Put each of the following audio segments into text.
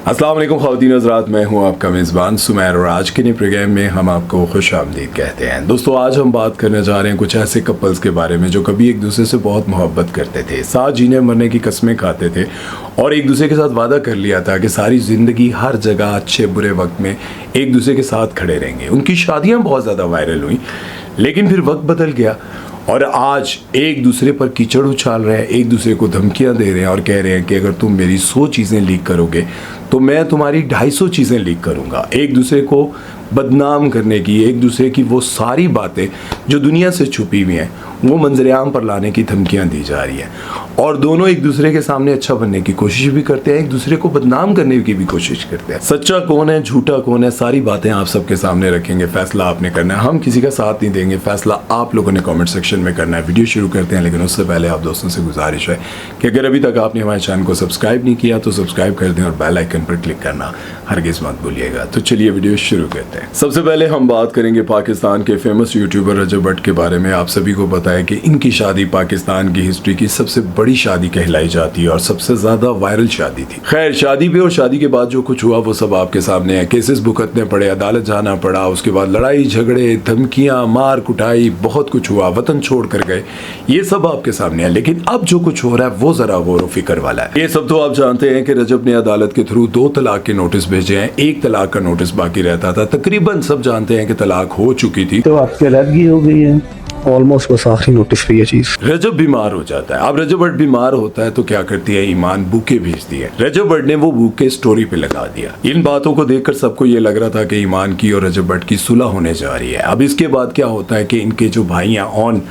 अस्सलाम वालेकुम ख़वातीन हज़रात, मैं हूं आपका मेज़बान सुमैर और आज के नए प्रोग्राम में हम आपको खुश आमदीद कहते हैं। दोस्तों, आज हम बात करने जा रहे हैं कुछ ऐसे कपल्स के बारे में जो कभी एक दूसरे से बहुत मोहब्बत करते थे, साथ जीने मरने की कस्में खाते थे और एक दूसरे के साथ वादा कर लिया था कि सारी ज़िंदगी हर जगह अच्छे बुरे वक्त में एक दूसरे के साथ खड़े रहेंगे। उनकी शादियाँ बहुत ज़्यादा वायरल हुई, लेकिन फिर वक्त बदल गया और आज एक दूसरे पर कीचड़ उछाल रहे हैं, एक दूसरे को धमकियां दे रहे हैं और कह रहे हैं कि अगर तुम मेरी 100 चीज़ें लीक करोगे तो मैं तुम्हारी 250 चीज़ें लीक करूंगा। एक दूसरे को बदनाम करने की, एक दूसरे की वो सारी बातें जो दुनिया से छुपी हुई हैं वो मंजरेआम पर लाने की धमकियां दी जा रही हैं और दोनों एक दूसरे के सामने अच्छा बनने की कोशिश भी करते हैं, एक दूसरे को बदनाम करने की भी कोशिश करते हैं। सच्चा कौन है, झूठा कौन है, सारी बातें आप सबके सामने रखेंगे, फैसला आपने करना है। हम किसी का साथ नहीं देंगे, फैसला आप लोगों ने कमेंट सेक्शन में करना है। वीडियो शुरू करते हैं, लेकिन उससे पहले आप दोस्तों से गुजारिश है कि अगर अभी तक आपने हमारे चैनल को सब्सक्राइब नहीं किया तो सब्सक्राइब कर दें और बेल आइकन पर क्लिक करना हरगिज़ मत भूलिएगा। तो चलिए वीडियो शुरू करते हैं। सबसे पहले हम बात करेंगे पाकिस्तान के फेमस यूट्यूबर रजब भट्ट के बारे में। आप सभी को पता है कि इनकी शादी पाकिस्तान की हिस्ट्री की सबसे बड़ी शादी कहलाई जाती है और सबसे ज्यादा वायरल शादी थी। खैर, शादी पे और शादी के बाद जो कुछ हुआ वो सब आपके सामने है। केसेस भुगतने पड़े, अदालत जाना पड़ा, उसके बाद लड़ाई झगड़े, धमकियां, मार कुटाई, बहुत कुछ हुआ, वतन छोड़ कर गए, ये सब आपके सामने है। लेकिन अब जो कुछ हो रहा है वो जरा गौर फिक्र वाला है। ये सब तो आप जानते हैं कि रजब ने अदालत के थ्रू 2 तलाक के नोटिस भेजे हैं, 1 तलाक का नोटिस बाकी रहता था। तकरीबन सब जानते हैं कि तलाक हो चुकी थी, तो आपकी अदायगी हो गई है ऑलमोस्ट, बस आखिरी नोटिस पे ये चीज। रजब बीमार हो जाता है। अब रजब भट्ट बीमार होता है तो क्या करती है, ईमान बुके भेजती है। रजब भट्ट ने वो बुके स्टोरी पे लगा दिया। इन बातों को देखकर सबको ये लग रहा था कि ईमान की और रजब भट्ट की सुलह होने जा रही है। अब इसके बाद क्या होता है कि इनके जो भाई हैं ऑन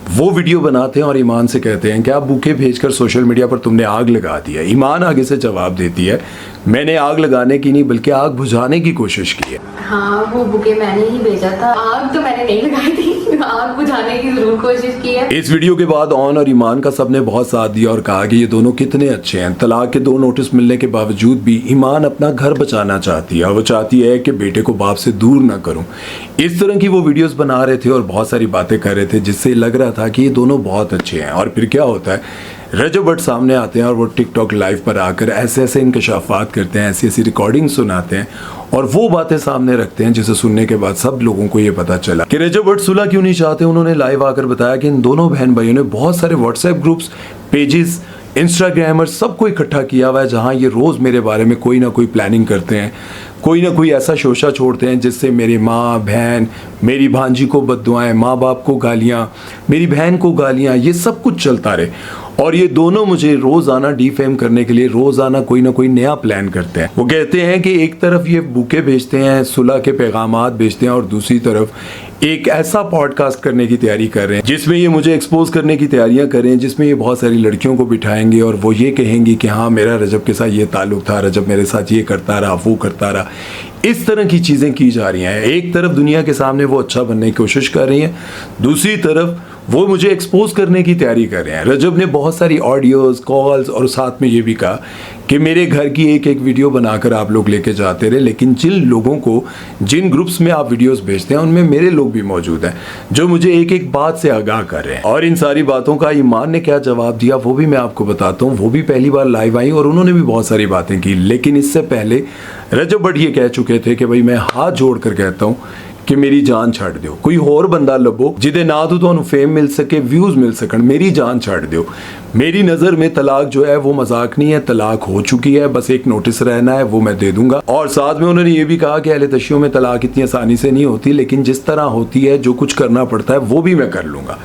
वो वीडियो बनाते हैं और ईमान से कहते हैं कि आप बुके भेजकर सोशल मीडिया पर तुमने आग लगा दी है। ईमान आगे से जवाब देती है, मैंने आग लगाने की नहीं बल्कि आग बुझाने की कोशिश की है। हाँ, वो बुके मैंने ही भेजा था, आग तो मैंने नहीं लगाई थी, आग बुझाने की जरूर कोशिश की है। इस वीडियो के बाद ऑन और ईमान का सबने बहुत साथ दिया और कहा कि ये दोनों कितने अच्छे हैं। तलाक के 2 नोटिस मिलने के बावजूद भी ईमान अपना घर बचाना चाहती है और वो चाहती है कि बेटे को बाप से दूर ना करूं। इस तरह की वो वीडियोस बना रहे थे और बहुत सारी बातें कर रहे थे जिससे लग रहा था कि ये दोनों बहुत अच्छे हैं। और फिर क्या होता है, रजब भट्ट सामने आते हैं और वो टिकटॉक लाइव पर आकर ऐसे ऐसे इंकशाफात करते हैं, ऐसी ऐसी रिकॉर्डिंग सुनाते हैं और वो बातें सामने रखते हैं जिसे सुनने के बाद सब लोगों को ये पता चला कि रजब भट्ट सुलह क्यों नहीं चाहते। उन्होंने लाइव आकर बताया कि इन दोनों बहन भाइयों ने बहुत सारे व्हाट्सएप ग्रुप्स, पेजेस, इंस्टाग्रामर सबको इकट्ठा किया हुआ है जहाँ ये रोज़ मेरे बारे में कोई ना कोई प्लानिंग करते हैं, कोई ना कोई ऐसा शोशा छोड़ते हैं जिससे मेरी माँ बहन, मेरी भांजी को बद्दुआएं, माँ बाप को गालियाँ, मेरी बहन को गालियाँ, ये सब कुछ चलता रहे। और ये दोनों मुझे रोज़ाना डिफेम करने के लिए रोज़ाना कोई ना कोई नया प्लान करते हैं। वो कहते हैं कि एक तरफ ये बुके भेजते हैं, सुलह के पैगामात भेजते हैं और दूसरी तरफ एक ऐसा पॉडकास्ट करने की तैयारी कर रहे हैं जिसमें ये मुझे एक्सपोज करने की तैयारियां कर रहे हैं, जिसमें ये बहुत सारी लड़कियों को बिठाएंगे और वो ये कहेंगी कि हाँ, मेरा रजब के साथ ये ताल्लुक था, रजब मेरे साथ ये करता रहा, वो करता रहा। इस तरह की चीज़ें की जा रही हैं। एक तरफ दुनिया के सामने वो अच्छा बनने की कोशिश कर रही हैं, दूसरी तरफ वो मुझे एक्सपोज करने की तैयारी कर रहे हैं। रजब ने बहुत सारी ऑडियोज़, कॉल्स और साथ में ये भी कहा कि मेरे घर की एक एक वीडियो बनाकर आप लोग लेके जाते रहे, लेकिन जिन लोगों को, जिन ग्रुप्स में आप वीडियोस भेजते हैं उनमें मेरे लोग भी मौजूद हैं जो मुझे एक एक बात से आगाह कर रहे हैं। और इन सारी बातों का ईमान ने क्या जवाब दिया वो भी मैं आपको बताता हूँ। वो भी पहली बार लाइव आई और उन्होंने भी बहुत सारी बातें की, लेकिन इससे पहले रजब भट्ट ये कह चुके थे कि भाई मैं हाथ जोड़ कर कहता हूँ कि मेरी जान छड़ दो, कोई और बंदा लभो जिदे ना तो ਤੁਹਾਨੂੰ फेम मिल सके, व्यूज मिल सकन, मेरी जान छड़ दो। मेरी नज़र में तलाक जो है वो मजाक नहीं है, तलाक हो चुकी है, बस एक नोटिस रहना है, वो मैं दे दूंगा। और साथ में उन्होंने ये भी कहा कि अहले तशियों में तलाक इतनी आसानी से नहीं होती, लेकिन जिस तरह होती है, जो कुछ करना पड़ता है वो भी मैं कर लूंगा।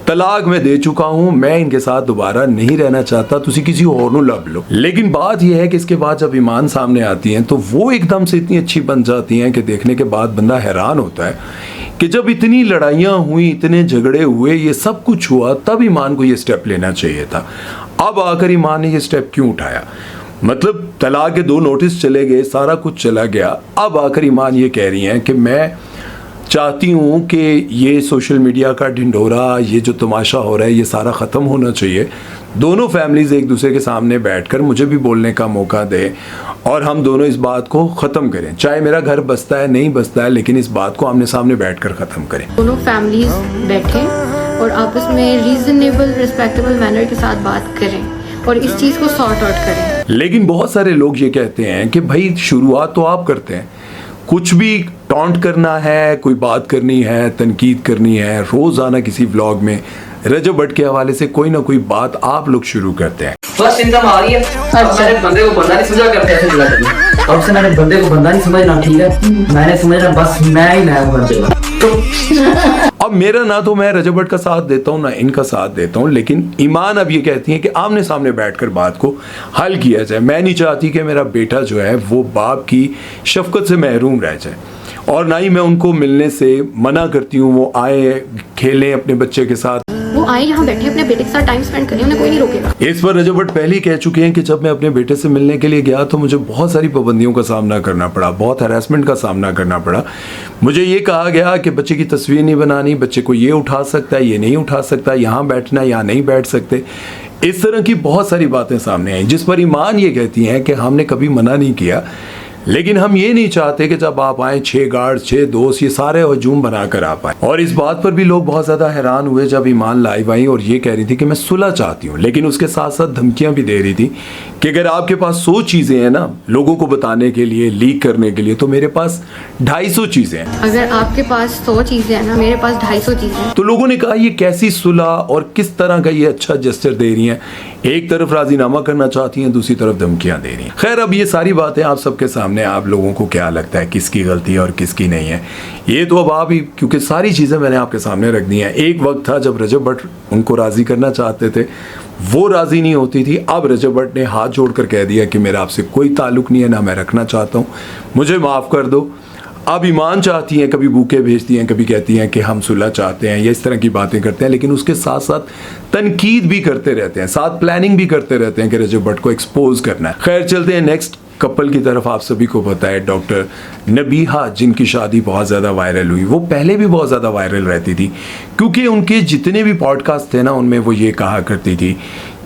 तलाक मैं दे चुका हूं, मैं इनके साथ दोबारा नहीं रहना चाहता, तुसी किसी और नु लब लो। लेकिन बात यह है कि इसके बाद जब ईमान सामने आती हैं तो वो एकदम से इतनी अच्छी बन जाती हैं कि देखने के बाद बंदा हैरान होता है कि जब इतनी लड़ाइयाँ हुई, इतने झगड़े हुए, ये सब कुछ हुआ, तब ईमान को ये स्टेप लेना चाहिए था। अब आकर ईमान ने ये स्टेप क्यों उठाया? मतलब तलाक के 2 नोटिस चले गए, सारा कुछ चला गया, अब आकर ईमान ये कह रही हैं कि मैं चाहती हूँ कि ये सोशल मीडिया का ढिंढोरा, ये जो तमाशा हो रहा है, ये सारा ख़त्म होना चाहिए। दोनों फैमिलीज़ एक दूसरे के सामने बैठकर मुझे भी बोलने का मौका दें और हम दोनों इस बात को ख़त्म करें। चाहे मेरा घर बसता है नहीं बसता है, लेकिन इस बात को आमने सामने बैठकर ख़त्म करें। दोनों फैमिलीज बैठें और आपस में रीजनेबल, रिस्पेक्टेबल मैनर के साथ बात करें और इस चीज़ को सॉर्ट आउट करें। लेकिन बहुत सारे लोग ये कहते हैं कि भाई शुरुआत तो आप करते हैं, कुछ भी टॉन्ट करना है, कोई बात करनी है, तनकीद करनी है, रोजाना किसी व्लॉग में रजब भट्ट के हवाले से कोई ना कोई बात आप लोग शुरू करते हैं। फर्स्ट इनकम आ रही है, अब मैंने बंदे को बंदा नहीं समझा करते ऐसे बुला करना, अब से मैंने बंदे को बंदा नहीं समझना, ठीक है, मैंने समझना बस मैं ही मैं हूं बंदे का। अब मेरा ना तो मैं रजब भट्ट का साथ देता हूँ ना इनका साथ देता हूँ, लेकिन ईमान अब ये कहती है कि आमने सामने बैठकर बात को हल किया जाए। मैं नहीं चाहती कि मेरा बेटा जो है वो बाप की शफकत से महरूम रह जाए, और ना ही मैं उनको मिलने से मना करती हूँ। वो आए, खेलें अपने बच्चे के साथ, वो आए यहाँ बैठे अपने बेटे के साथ टाइम स्पेंड करें, उन्हें कोई नहीं रोकेगा। इस पर रजब भट्ट पहले ही कह चुके हैं कि जब मैं अपने बेटे से मिलने के लिए गया तो मुझे बहुत सारी पाबंदियों का सामना करना पड़ा, बहुत हैरेसमेंट का सामना करना पड़ा। मुझे ये कहा गया कि बच्चे की तस्वीर नहीं बनानी, बच्चे को ये उठा सकता है, ये नहीं उठा सकता, यहाँ बैठना यहाँ नहीं बैठ सकते। इस तरह की बहुत सारी बातें सामने आई, जिस पर ईमान ये कहती हैं कि हमने कभी मना नहीं किया, लेकिन हम ये नहीं चाहते कि जब आप आए 6 गार्ड 6 दोस्त ये सारे हजूम बनाकर आप आए। और इस बात पर भी लोग बहुत ज़्यादा हैरान हुए जब ईमान लाइव आई और ये कह रही थी कि मैं सुलह चाहती हूँ, लेकिन उसके साथ साथ धमकियाँ भी दे रही थी कि अगर आपके पास 100 चीज़ें हैं ना लोगों को बताने के लिए, लीक करने के लिए, तो मेरे पास 250 चीज़ें हैं। अगर आपके पास 100 चीजें हैं ना, मेरे पास 250 चीजें हैं। तो लोगों ने कहा ये कैसी सुलह और किस तरह का ये अच्छा जेस्चर दे रही हैं, एक तरफ राजीनामा करना चाहती हैं, दूसरी तरफ धमकियां दे रही हैं। खैर, अब ये सारी बातें आप सबके सामने, आप लोगों को क्या लगता है किसकी गलती है और किसकी नहीं है, ये तो अब आप ही, क्योंकि सारी चीज़ें मैंने आपके सामने रख दी हैं। एक वक्त था जब रजब भट्ट उनको राज़ी करना चाहते थे, वो राज़ी नहीं होती थी। अब रजब भट्ट ने हाथ जोड़कर कह दिया कि मेरा आपसे कोई ताल्लुक़ नहीं है, ना मैं रखना चाहता हूँ, मुझे माफ़ कर दो। अब ईमान चाहती हैं, कभी बूके भेजती हैं, कभी कहती हैं कि हम सुलह चाहते हैं, ये इस तरह की बातें करते हैं, लेकिन उसके साथ साथ तनकीद भी करते रहते हैं, साथ प्लानिंग भी करते रहते हैं कि रजब भट्ट को एक्सपोज करना है। खैर, चलते हैं नेक्स्ट कपल की तरफ। आप सभी को पता है डॉक्टर नबीहा, जिनकी शादी बहुत ज़्यादा वायरल हुई, वो पहले भी बहुत ज़्यादा वायरल रहती थी, क्योंकि उनके जितने भी पॉडकास्ट थे ना उनमें वो ये कहा करती थी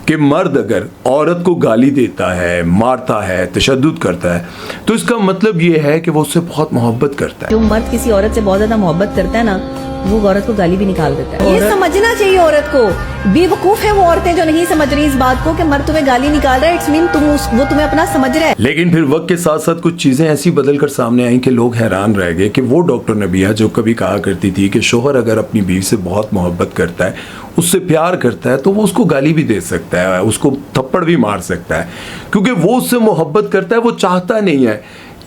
कि मर्द अगर औरत को गाली देता है, मारता है, तशद्दुद करता है, तो इसका मतलब ये है कि वो उससे बहुत मोहब्बत करता है। जो मर्द किसी औरत से बहुत ज्यादा मोहब्बत करता है ना, वो औरत को गाली भी निकाल देता है। ये समझना चाहिए औरत को। बेवकूफ है वो औरतें जो नहीं समझ रही इस बात को कि मर्द तुम्हें गाली निकाल रहा है, इट्स मीन वो तुम्हें अपना समझ रहा है। लेकिन फिर वक्त के साथ साथ कुछ चीजें ऐसी बदल कर सामने आई कि लोग हैरान रह गए कि वो डॉक्टर नबीहा जो कभी कहा करती थी कि शोहर अगर अपनी बीवी से बहुत मोहब्बत करता है, उससे प्यार करता है, तो वो उसको गाली भी दे सकता है, उसको थप्पड़ भी मार सकता है, क्योंकि वो उससे मोहब्बत करता है। वो चाहता नहीं है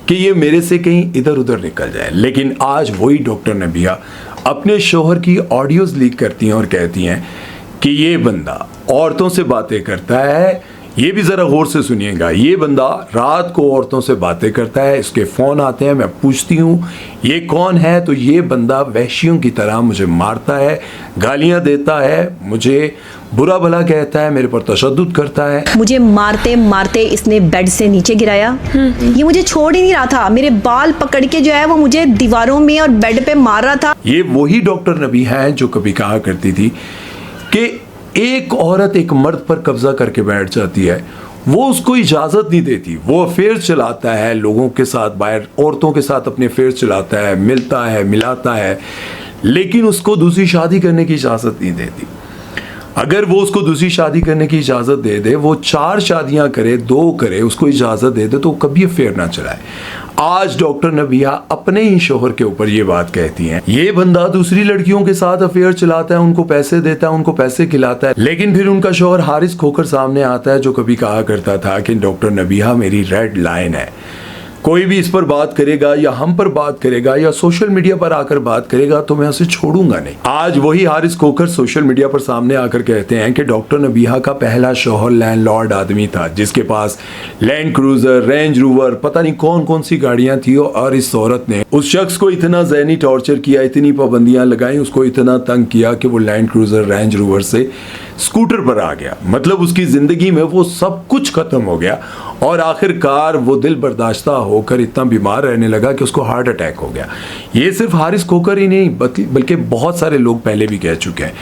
कि ये मेरे से कहीं इधर उधर निकल जाए। लेकिन आज वही डॉक्टर नबीहा अपने शोहर की ऑडियोज लीक करती हैं और कहती हैं कि ये बंदा औरतों से बातें करता है। ये भी ज़रा गौर से सुनिएगा, ये बंदा रात को औरतों से बातें करता है, इसके फ़ोन आते हैं, मैं पूछती हूँ ये कौन है, तो ये बंदा वहशियों की तरह मुझे मारता है, गालियाँ देता है, मुझे बुरा भला कहता है, मेरे पर तशद्दुद करता है। मुझे मारते मारते इसने बेड से नीचे गिराया। ये मुझे छोड़ ही नहीं रहा था, मेरे बाल पकड़ के जो है वो मुझे दीवारों में और बेड पे मार रहा था। ये वही डॉक्टर नबीहा है जो कभी कहा करती थी कि एक औरत एक मर्द पर कब्जा करके बैठ जाती है, वो उसको इजाज़त नहीं देती, वो अफेयर चलाता है लोगों के साथ, बाहर औरतों के साथ अपने अफेयर चलाता है, मिलता है, मिलाता है, लेकिन उसको दूसरी शादी करने की इजाज़त नहीं देती। अगर वो उसको दूसरी शादी करने की इजाज़त दे दे, वो 4 शादियां करे, 2 करे, उसको इजाज़त दे दे, तो कभी अफेयर ना चलाए। आज डॉक्टर नबीहा अपने ही शोहर के ऊपर ये बात कहती हैं, ये बंदा दूसरी लड़कियों के साथ अफेयर चलाता है, उनको पैसे देता है, उनको पैसे खिलाता है, लेकिन फिर उनका शोहर हारिस खोकर सामने आता है जो कभी कहा करता था कि डॉक्टर नबीहा मेरी रेड लाइन है, कोई भी इस पर बात करेगा या हम पर बात करेगा या सोशल मीडिया पर आकर बात करेगा तो मैं उसे छोड़ूंगा नहीं। आज वही हारिस खोकर सोशल मीडिया पर सामने आकर कहते हैं कि डॉक्टर नबीहा का पहला शौहर लैंडलॉर्ड आदमी था जिसके पास लैंड क्रूजर, रेंज रोवर, पता नहीं कौन कौन सी गाड़ियां थी, और इस औरत ने उस शख्स को इतना ज़हनी टॉर्चर किया, इतनी पाबंदियां लगाई, उसको इतना तंग किया कि वो लैंड क्रूजर, रेंज रोवर से स्कूटर पर आ गया। मतलब उसकी जिंदगी में वो सब कुछ खत्म हो गया और आखिरकार वो दिल बर्दाश्ता होकर इतना बीमार रहने लगा कि उसको हार्ट अटैक हो गया। ये सिर्फ हारिस खोकर ही नहीं बल्कि बहुत सारे लोग पहले भी कह चुके हैं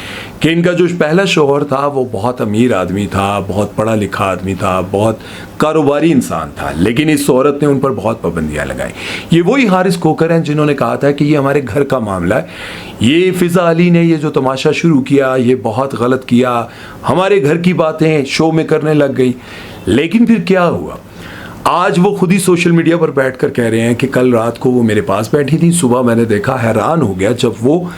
कि इनका जो पहला शौहर था वो बहुत अमीर आदमी था, बहुत पढ़ा लिखा आदमी था, बहुत कारोबारी इंसान था, लेकिन इस औरत ने उन पर बहुत पाबंदियां लगाई। ये वही हारिस खोकर हैं जिन्होंने कहा था कि ये हमारे घर का मामला है, ये फिजा अली ने ये जो तमाशा शुरू किया ये बहुत गलत किया, हमारे घर की बातें शो में करने लग गई। लेकिन फिर क्या हुआ, आज वो खुद ही सोशल मीडिया पर बैठकर कह रहे हैं कि कल रात को वो मेरे पास बैठी थी, सुबह मैंने देखा, हैरान हो गया जब वो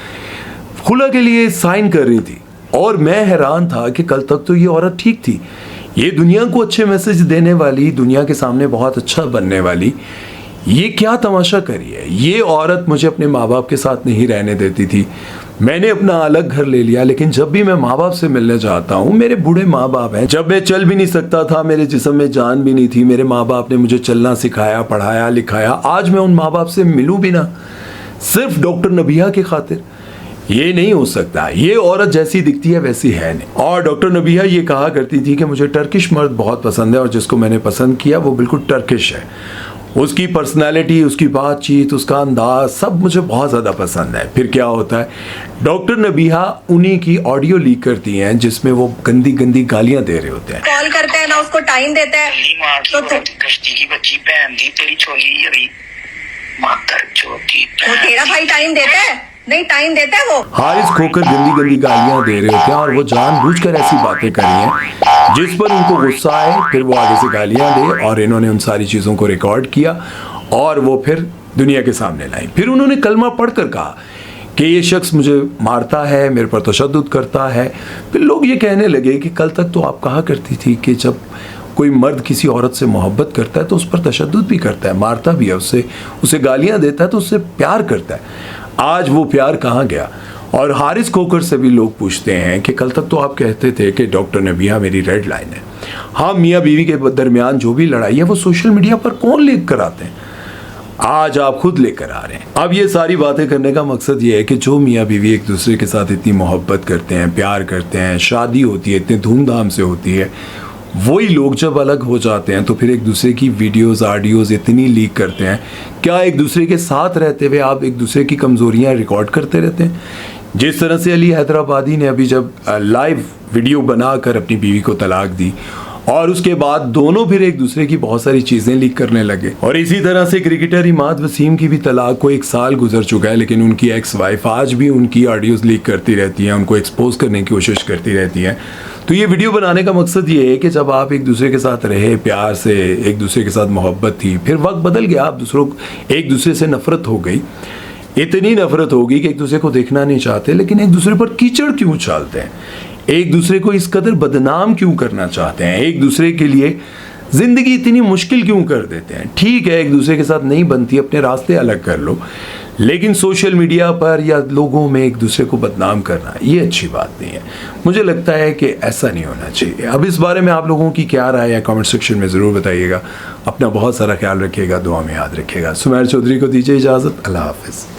खुला के लिए साइन कर रही थी। और मैं हैरान था कि कल तक तो ये औरत ठीक थी, ये दुनिया को अच्छे मैसेज देने वाली, दुनिया के सामने बहुत अच्छा बनने वाली, ये क्या तमाशा करी है। ये औरत मुझे अपने माँ बाप के साथ नहीं रहने देती थी, मैंने अपना अलग घर ले लिया, लेकिन जब भी मैं माँ बाप से मिलने जाता हूँ, मेरे बूढ़े माँ बाप हैं, जब मैं चल भी नहीं सकता था, मेरे जिस्म में जान भी नहीं थी, मेरे माँ बाप ने मुझे चलना सिखाया, पढ़ाया लिखाया, आज मैं उन माँ बाप से मिलूं भी ना सिर्फ डॉक्टर नबिया की खातिर, ये नहीं हो सकता। ये औरत जैसी दिखती है वैसी है नहीं। और डॉक्टर नबिया ये कहा करती थी कि मुझे टर्किश मर्द बहुत पसंद है, और जिसको मैंने पसंद किया वो बिल्कुल टर्किश है, उसकी पर्सनालिटी, उसकी बातचीत, उसका अंदाज सब मुझे बहुत ज़्यादा पसंद है। फिर क्या होता है, डॉक्टर नबिया उन्हीं की ऑडियो लीक करती हैं जिसमें वो गंदी गंदी गालियां दे रहे होते हैं। कॉल करते हैं ना उसको टाइम देते हैं तो कश्ती की बच्ची बहन थी तेरी छोली अभी मातर चौथी वो तेरा भाई टाइम देता है, नहीं टाइम देता है वो। हारिस खोकर गंदी गंदी गालियां दे रहे होते हैं, और वो जानबूझकर ऐसी बातें करी हैं जिस पर उनको गुस्सा आए, फिर वो आगे से गालियां दे, और इन्होंने उन सारी चीज़ों को रिकॉर्ड किया और वो फिर दुनिया के सामने लाई। फिर उन्होंने कलमा पढ़कर कहा कि ये शख्स मुझे मारता है, मेरे पर तशद्दुद करता है। फिर लोग ये कहने लगे कि कल तक तो आप कहा करती थी कि जब कोई मर्द किसी औरत से मोहब्बत करता है तो उस पर तशद्दुद भी करता है, मारता भी है, उसे गालियां देता है, तो उससे प्यार करता है। आज वो प्यार कहाँ गया। और हारिस खोकर से भी लोग पूछते हैं कि कल तक तो आप कहते थे कि डॉक्टर नबिया मेरी रेड लाइन है। हाँ, मियाँ बीवी के दरमियान जो भी लड़ाई है वो सोशल मीडिया पर कौन लेकर आते हैं, आज आप खुद लेकर आ रहे हैं। अब ये सारी बातें करने का मकसद ये है कि जो मियाँ बीवी एक दूसरे के साथ इतनी मोहब्बत करते हैं, प्यार करते हैं, शादी होती है, इतने धूमधाम से होती है, वही लोग जब अलग हो जाते हैं तो फिर एक दूसरे की वीडियोस ऑडियोज इतनी लीक करते हैं। क्या एक दूसरे के साथ रहते हुए आप एक दूसरे की कमज़ोरियाँ रिकॉर्ड करते रहते हैं? जिस तरह से अली हैदराबादी ने अभी जब लाइव वीडियो बनाकर अपनी बीवी को तलाक दी, और उसके बाद दोनों फिर एक दूसरे की बहुत सारी चीज़ें लीक करने लगे। और इसी तरह से क्रिकेटर इमाद वसीम की भी तलाक को 1 साल गुजर चुका है, लेकिन उनकी एक्स वाइफ आज भी उनकी ऑडियोज़ लीक करती रहती हैं, उनको एक्सपोज करने की कोशिश करती रहती हैं। तो ये वीडियो बनाने का मकसद ये है कि जब आप एक दूसरे के साथ रहे, प्यार से एक दूसरे के साथ मोहब्बत थी, फिर वक्त बदल गया, आप एक दूसरे से नफरत हो गई, इतनी नफरत होगी कि एक दूसरे को देखना नहीं चाहते, लेकिन एक दूसरे पर कीचड़ क्यों उछालते हैं, एक दूसरे को इस कदर बदनाम क्यों करना चाहते हैं, एक दूसरे के लिए ज़िंदगी इतनी मुश्किल क्यों कर देते हैं। ठीक है, एक दूसरे के साथ नहीं बनती, अपने रास्ते अलग कर लो, लेकिन सोशल मीडिया पर या लोगों में एक दूसरे को बदनाम करना ये अच्छी बात नहीं है। मुझे लगता है कि ऐसा नहीं होना चाहिए। अब इस बारे में आप लोगों की क्या राय है, कमेंट सेक्शन में ज़रूर बताइएगा। अपना बहुत सारा ख्याल रखिएगा, दुआ में याद रखिएगा। सुमैर चौधरी को दीजिए इजाज़त। अल्लाह हाफ़िज़।